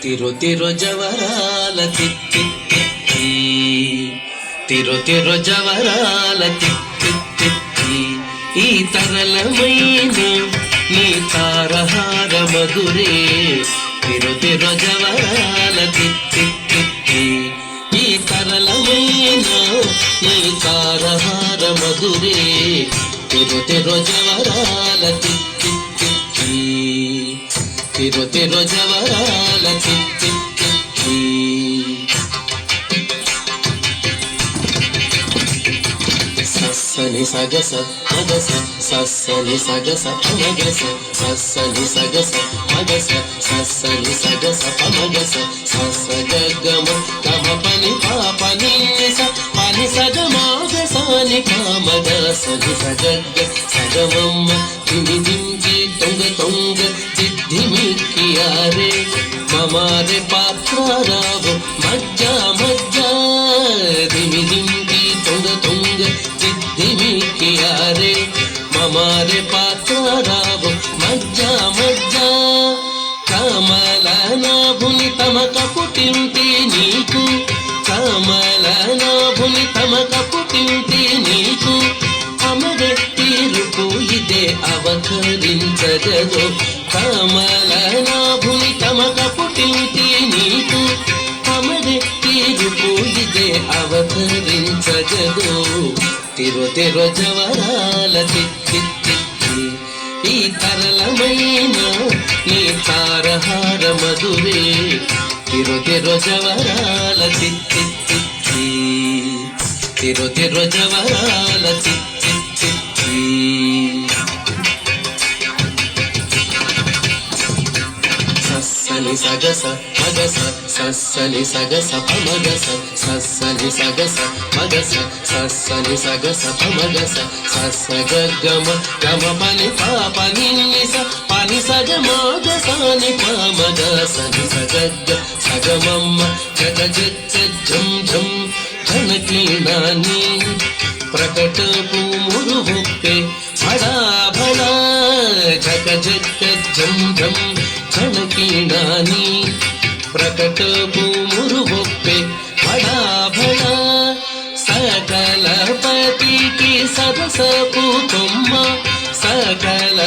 తిరు తిరు జవరాల తిత్తి తిత్తి తిరు తిరు జవరాల తిత్తి తిత్తి ఈ తరళమైన నీ తారహార మధురే తిరు తిరు జవరాల తిత్తి తిత్తి ఈ తరళమైన నీ తారహార మధురే తిరు తిరు జవరాల తిత్తి తిత్తి తిరు తిరు జవరాల తిత్తి తిత్తి సస్సని సగస మగస సస్సని సగస పమగస సస్సని సగస మగస సస్సని సగస పమగస సస్స గగమ గమ పని పాప నిస పని సగ మగసాని పామగ సని సగగ సగమమ్మ తిమి దించి తొంగ తొంగ ధిమిక్కియారే మమారే పాత్రారావు మజ్జా మజ్జా ధిమి దించి తొంగ తొంగ ధిమిక్కియారే మమారే పాత్రారావు మజ్జా మజ్జా కమలనాభుని తమక పుట్టింటి నీకు కమలనాభుని తమక పుట్టింటి నీకు అమరెట్టి రూపు ఇదే అవతరించగదు కమలనాభుని తమక పుట్టింటి నీకు అమరెట్టి రూపు ఇదే అవతరించగదు తిరు తిరు జవరాల తిత్తి తిత్తి ఈ తరళమైన నీ తారహార మధురే తిరు తిరు జవరాల తిత్తి తిత్తి తిరు తిరు జవరాల తిత్తి తిత్తి సస్సని సగస మగస సస్సని సగస పమగస సస్సని సగస మగస సస్సని సగస పమగస సస్స గగమ గమ పని పాప నిస పని సగ మగసాని పమగ సని సగగ సగమమ్మ జగ జగ జం జం ఝనకీనాని ప్రకట పూమురు హొప్పే బడా బడా జగ జగ జం జం ఝనకీనాని ప్రకట పూమురు హొప్పే బడా బడా సకలపతికి సరసపు కొమ్మ సకలపతికి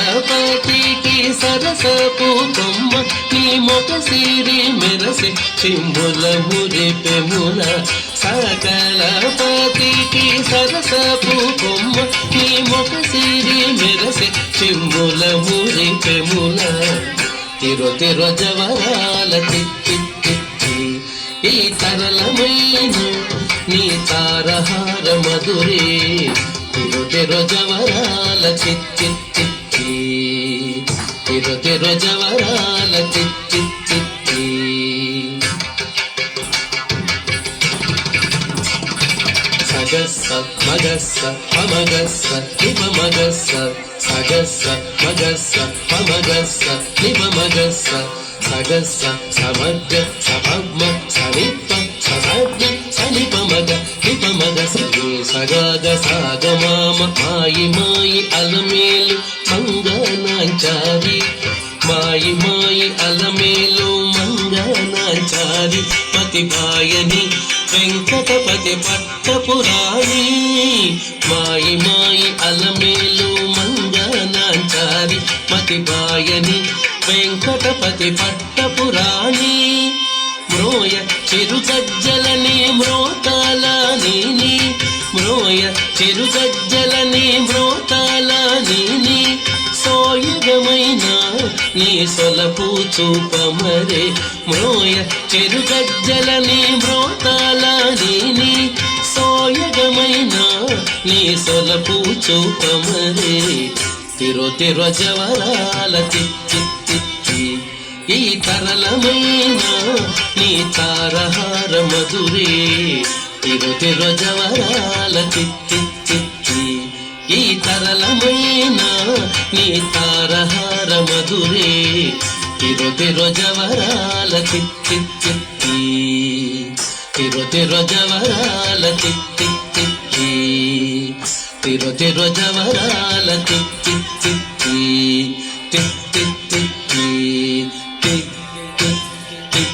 సరసపు కొమ్మ నీ మొక సిరి మెరసే చిమ్ముల మురిపెముల సకలపతికి సరసపు కొమ్మ నీ మొక సిరి మెరసే చిమ్ముల మురిపెముల తిరు తిరు జవరాల తిత్తి తిత్తి ఈ తరళమైన నీ తారహార మధురే తిరు తిరు జవరాల తిత్తి తిత్తి తిరు తిరు జవరాల తిత్తి తిత్తి సగస్స మగస్స పమగస్స నిపమగస్స సగస్స మగస్స పమగస్స నిపమగస్స సగస్స సమగ్గ సపమ్మ సవిప్ప ససగ్గి సనిపమగ నిపమగ సగే సగగ సాగమామ మాయి మాయి అలమేలు మంగనాంచారి మాయి మాయి అలమేలు మంగనాంచారి పతిపాయని వెంకటపతి పట్టపురాణి మాయి మాయి అలమేలు మంగనాంచారి మతిపాయని వెంకటపతి పట్టపురాణి మ్రోయ చిరుజజ్జలని మ్రోతాల నీని మ్రోయ చిరుజజ్జలని మ్రోతాల నీని సోయగమైన నీ సొలపు చూపమరే మ్రోయ చిరుగజ్జలని మ్రోతాల నీని సోయగమైన నీ సొలపు చూపమరే తిరు తిరు జవరాల తిత్తి తిత్తి ఈ తరళమైన నీ తారహార మధురే తిరు తిరు జవరాల తిత్తి తిత్తి ఈ తరళమైన నీ తారహార మధురే తిరు తిరు జవరాల తిత్తి తిత్తి తిరు తిరు జవరాల తిత్తి తిత్తి తిరు తిరు జవరాల తిత్తి తిత్తి తిత్తి తిత్తి తిత్తి